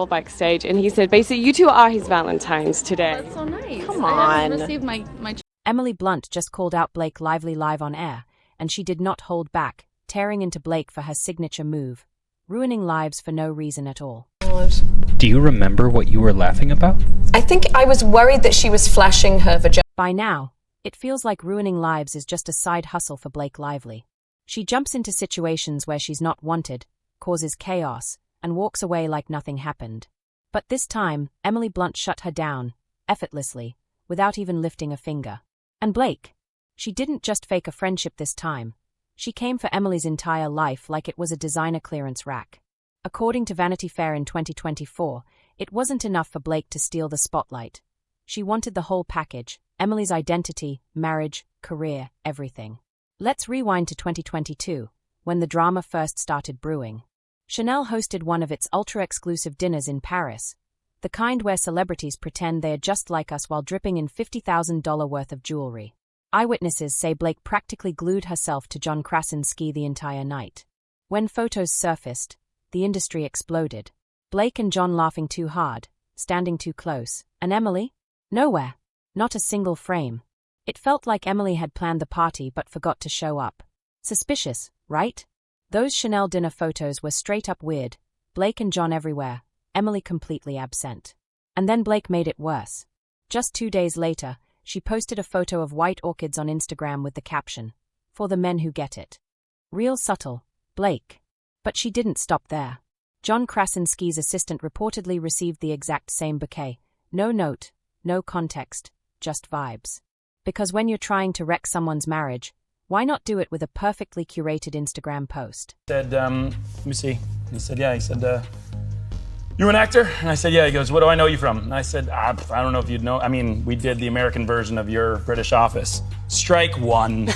backstage, and he said basically you two are his Valentines today. That's so nice. Come I haven't on. received my Emily Blunt just called out Blake Lively live on air, and she did not hold back, tearing into Blake for her signature move, ruining lives for no reason at all. Do you remember what you were laughing about? I think I was worried that she was flashing her vagina. By now, it feels like ruining lives is just a side hustle for Blake Lively. She jumps into situations where she's not wanted, causes chaos, and walks away like nothing happened. But this time, Emily Blunt shut her down, effortlessly, without even lifting a finger. And Blake? She didn't just fake a friendship this time. She came for Emily's entire life like it was a designer clearance rack. According to Vanity Fair in 2024, it wasn't enough for Blake to steal the spotlight. She wanted the whole package: Emily's identity, marriage, career, everything. Let's rewind to 2022, when the drama first started brewing. Chanel hosted one of its ultra-exclusive dinners in Paris, the kind where celebrities pretend they are just like us while dripping in $50,000 worth of jewelry. Eyewitnesses say Blake practically glued herself to John Krasinski the entire night. When photos surfaced, the industry exploded. Blake and John laughing too hard, standing too close, and Emily? Nowhere. Not a single frame. It felt like Emily had planned the party but forgot to show up. Suspicious, right? Those Chanel dinner photos were straight up weird. Blake and John everywhere, Emily completely absent. And then Blake made it worse. Just 2 days later, she posted a photo of white orchids on Instagram with the caption, "For the men who get it." Real subtle, Blake. But she didn't stop there. John Krasinski's assistant reportedly received the exact same bouquet. No note, no context, just vibes. Because when you're trying to wreck someone's marriage, why not do it with a perfectly curated Instagram post? Said, let me see. He said, yeah. He said, you an actor? And I said, yeah. He goes, what do I know you from? And I said, I don't know if you'd know. I mean, we did the American version of your British Office. Strike one.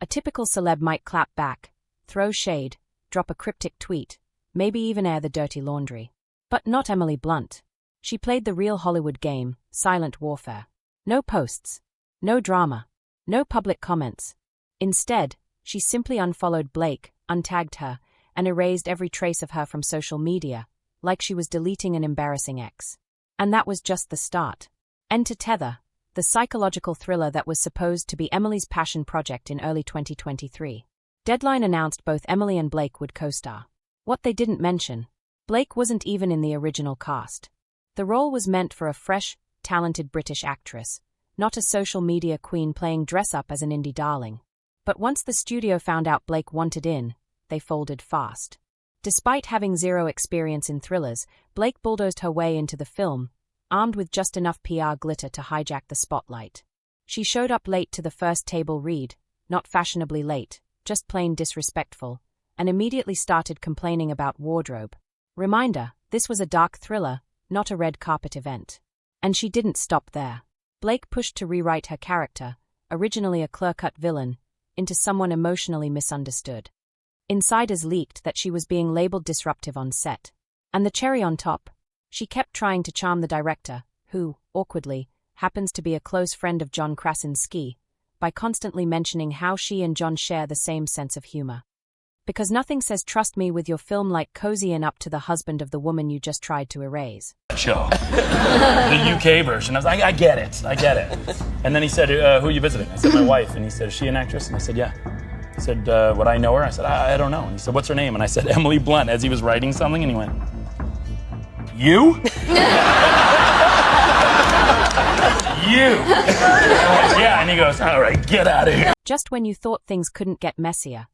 A typical celeb might clap back, throw shade, drop a cryptic tweet, maybe even air the dirty laundry. But not Emily Blunt. She played the real Hollywood game, silent warfare. No posts. No drama. No public comments. Instead, she simply unfollowed Blake, untagged her, and erased every trace of her from social media, like she was deleting an embarrassing ex. And that was just the start. Enter Tether, the psychological thriller that was supposed to be Emily's passion project in early 2023. Deadline announced both Emily and Blake would co-star. What they didn't mention, Blake wasn't even in the original cast. The role was meant for a fresh, talented British actress, not a social media queen playing dress-up as an indie darling. But once the studio found out Blake wanted in, they folded fast. Despite having zero experience in thrillers, Blake bulldozed her way into the film, armed with just enough PR glitter to hijack the spotlight. She showed up late to the first table read, not fashionably late, just plain disrespectful, and immediately started complaining about wardrobe. Reminder, this was a dark thriller, not a red carpet event. And she didn't stop there. Blake pushed to rewrite her character, originally a clear-cut villain, into someone emotionally misunderstood. Insiders leaked that she was being labeled disruptive on set. And the cherry on top, she kept trying to charm the director, who, awkwardly, happens to be a close friend of John Krasinski, by constantly mentioning how she and John share the same sense of humor. Because nothing says trust me with your film like cozying up to the husband of the woman you just tried to erase. Show. The UK version. I was like, I get it. And then he said, who are you visiting? I said, my wife. And he said, is she an actress? And I said, yeah. He said, would I know her? I said, I don't know. And he said, what's her name? And I said, Emily Blunt, as he was writing something. And he went, you? You? Yeah, and he goes, all right, get out of here. Just when you thought things couldn't get messier,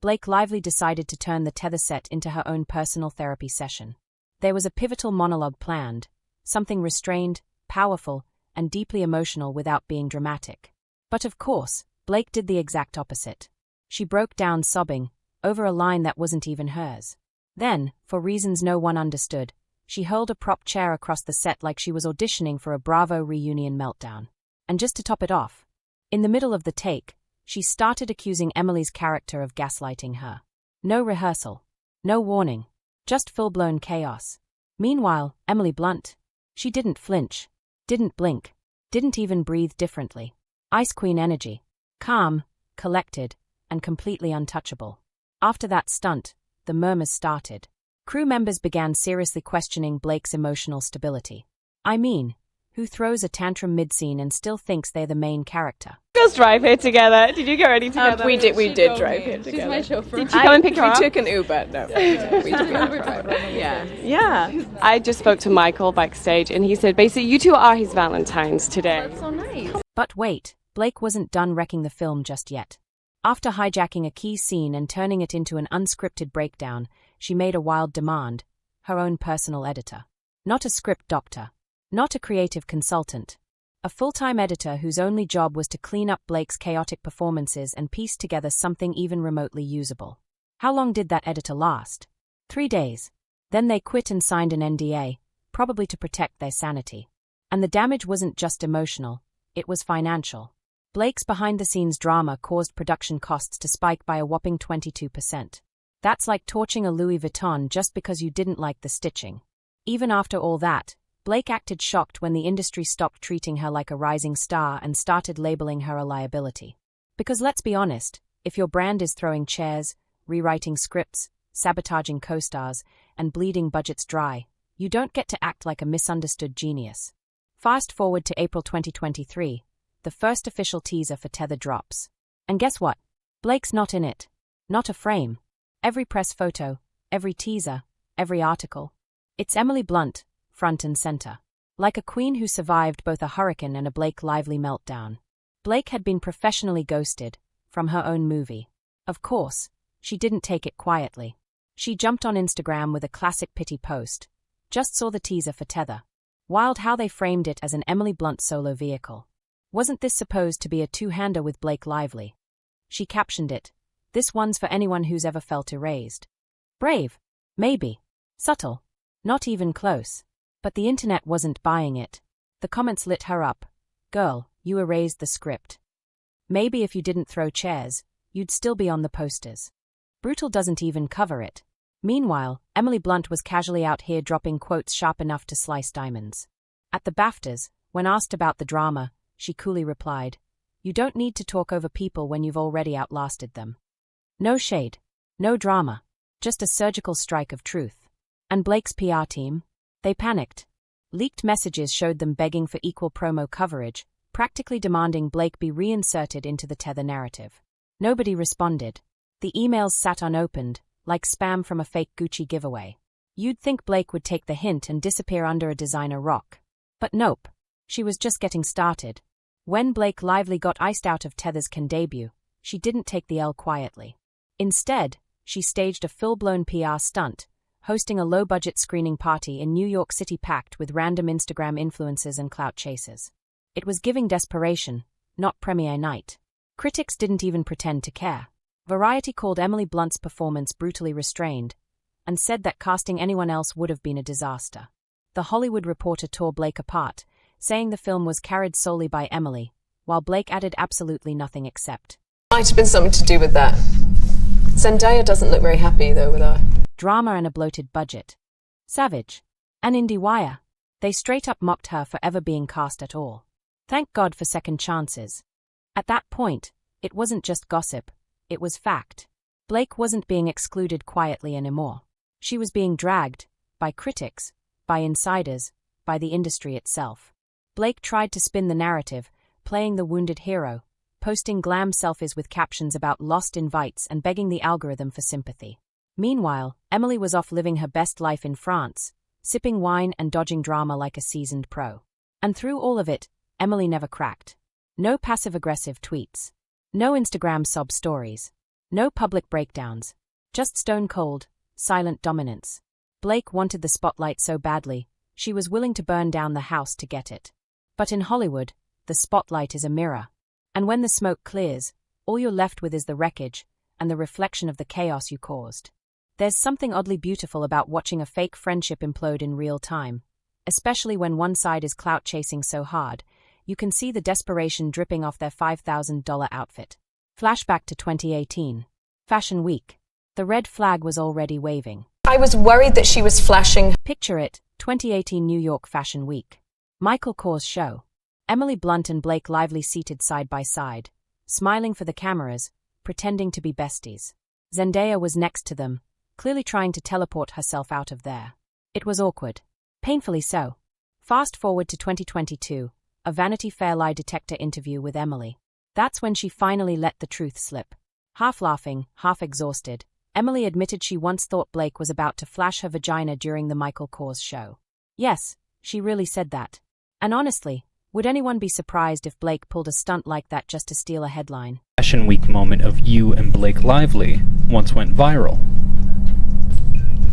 Blake Lively decided to turn the Tether set into her own personal therapy session. There was a pivotal monologue planned, something restrained, powerful, and deeply emotional without being dramatic. But of course, Blake did the exact opposite. She broke down sobbing, over a line that wasn't even hers. Then, for reasons no one understood, she hurled a prop chair across the set like she was auditioning for a Bravo reunion meltdown. And just to top it off, in the middle of the take, she started accusing Emily's character of gaslighting her. No rehearsal. No warning. Just full-blown chaos. Meanwhile, Emily Blunt, she didn't flinch, didn't blink, didn't even breathe differently. Ice Queen energy. Calm, collected, and completely untouchable. After that stunt, the murmurs started. Crew members began seriously questioning Blake's emotional stability. I mean, who throws a tantrum mid-scene and still thinks they're the main character? Girls drive here together. Did you get ready together? We did drive here together. She's my chauffeur. Did she come and pick her We up? took an Uber. No, we took an Uber. Yeah. I just spoke to Michael backstage, and he said basically you two are his Valentines today. That's so nice. But wait, Blake wasn't done wrecking the film just yet. After hijacking a key scene and turning it into an unscripted breakdown, she made a wild demand: her own personal editor. Not a script doctor. Not a creative consultant. A full-time editor whose only job was to clean up Blake's chaotic performances and piece together something even remotely usable. How long did that editor last? 3 days. Then they quit and signed an NDA, probably to protect their sanity. And the damage wasn't just emotional, it was financial. Blake's behind-the-scenes drama caused production costs to spike by a whopping 22%. That's like torching a Louis Vuitton just because you didn't like the stitching. Even after all that, Blake acted shocked when the industry stopped treating her like a rising star and started labeling her a liability. Because let's be honest, if your brand is throwing chairs, rewriting scripts, sabotaging co-stars, and bleeding budgets dry, you don't get to act like a misunderstood genius. Fast forward to April 2023, the first official teaser for Tether drops. And guess what? Blake's not in it. Not a frame. Every press photo, every teaser, every article. It's Emily Blunt, front and center. Like a queen who survived both a hurricane and a Blake Lively meltdown. Blake had been professionally ghosted, from her own movie. Of course, she didn't take it quietly. She jumped on Instagram with a classic pity post. Just saw the teaser for Tether. Wild how they framed it as an Emily Blunt solo vehicle. Wasn't this supposed to be a two-hander with Blake Lively? She captioned it, "This one's for anyone who's ever felt erased." Brave. Maybe. Subtle. Not even close. But the internet wasn't buying it. The comments lit her up. Girl, you erased the script. Maybe if you didn't throw chairs, you'd still be on the posters. Brutal doesn't even cover it. Meanwhile, Emily Blunt was casually out here dropping quotes sharp enough to slice diamonds. At the BAFTAs, when asked about the drama, she coolly replied, "You don't need to talk over people when you've already outlasted them." No shade. No drama. Just a surgical strike of truth. And Blake's PR team? They panicked. Leaked messages showed them begging for equal promo coverage, practically demanding Blake be reinserted into the Tether narrative. Nobody responded. The emails sat unopened, like spam from a fake Gucci giveaway. You'd think Blake would take the hint and disappear under a designer rock. But nope. She was just getting started. When Blake Lively got iced out of Tether's Can debut, she didn't take the L quietly. Instead, she staged a full-blown PR stunt, hosting a low-budget screening party in New York City packed with random Instagram influencers and clout chasers. It was giving desperation, not premiere night. Critics didn't even pretend to care. Variety called Emily Blunt's performance brutally restrained, and said that casting anyone else would have been a disaster. The Hollywood Reporter tore Blake apart, saying the film was carried solely by Emily, while Blake added absolutely nothing except. Might have been something to do with that. Zendaya doesn't look very happy, though, with her. Drama and a bloated budget. Savage. An IndieWire. They straight up mocked her for ever being cast at all. Thank God for second chances. At that point, it wasn't just gossip, it was fact. Blake wasn't being excluded quietly anymore. She was being dragged, by critics, by insiders, by the industry itself. Blake tried to spin the narrative, playing the wounded hero, posting glam selfies with captions about lost invites and begging the algorithm for sympathy. Meanwhile, Emily was off living her best life in France, sipping wine and dodging drama like a seasoned pro. And through all of it, Emily never cracked. No passive-aggressive tweets. No Instagram sob stories. No public breakdowns. Just stone-cold, silent dominance. Blake wanted the spotlight so badly, she was willing to burn down the house to get it. But in Hollywood, the spotlight is a mirror. And when the smoke clears, all you're left with is the wreckage and the reflection of the chaos you caused. There's something oddly beautiful about watching a fake friendship implode in real time, especially when one side is clout chasing so hard, you can see the desperation dripping off their $5,000 outfit. Flashback to 2018. Fashion Week. The red flag was already waving. I was worried that she was flashing. Picture it, 2018 New York Fashion Week. Michael Kors show. Emily Blunt and Blake Lively seated side by side, smiling for the cameras, pretending to be besties. Zendaya was next to them, clearly trying to teleport herself out of there. It was awkward. Painfully so. Fast forward to 2022, a Vanity Fair lie detector interview with Emily. That's when she finally let the truth slip. Half laughing, half exhausted, Emily admitted she once thought Blake was about to flash her vagina during the Michael Kors show. Yes, she really said that. And honestly, would anyone be surprised if Blake pulled a stunt like that just to steal a headline? Fashion Week moment of you and Blake Lively once went viral.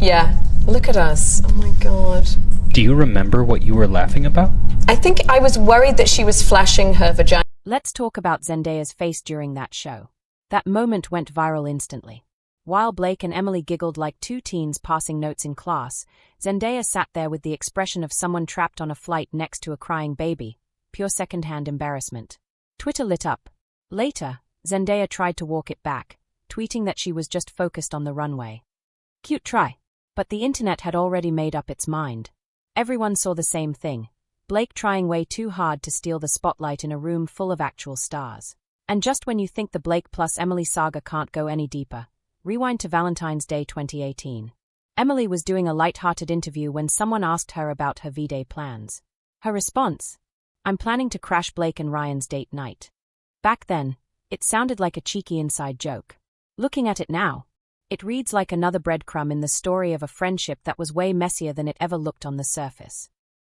Yeah, look at us. Oh my god. Do you remember what you were laughing about? I think I was worried that she was flashing her vagina. Let's talk about Zendaya's face during that show. That moment went viral instantly. While Blake and Emily giggled like two teens passing notes in class, Zendaya sat there with the expression of someone trapped on a flight next to a crying baby. Pure second-hand embarrassment. Twitter lit up. Later, Zendaya tried to walk it back, tweeting that she was just focused on the runway. Cute try. But the internet had already made up its mind. Everyone saw the same thing. Blake trying way too hard to steal the spotlight in a room full of actual stars. And just when you think the Blake plus Emily saga can't go any deeper, rewind to Valentine's Day 2018. Emily was doing a light-hearted interview when someone asked her about her V-Day plans. Her response? I'm planning to crash Blake and Ryan's date night. Back then, it sounded like a cheeky inside joke. Looking at it now, it reads like another breadcrumb in the story of a friendship that was way messier than it ever looked on the surface.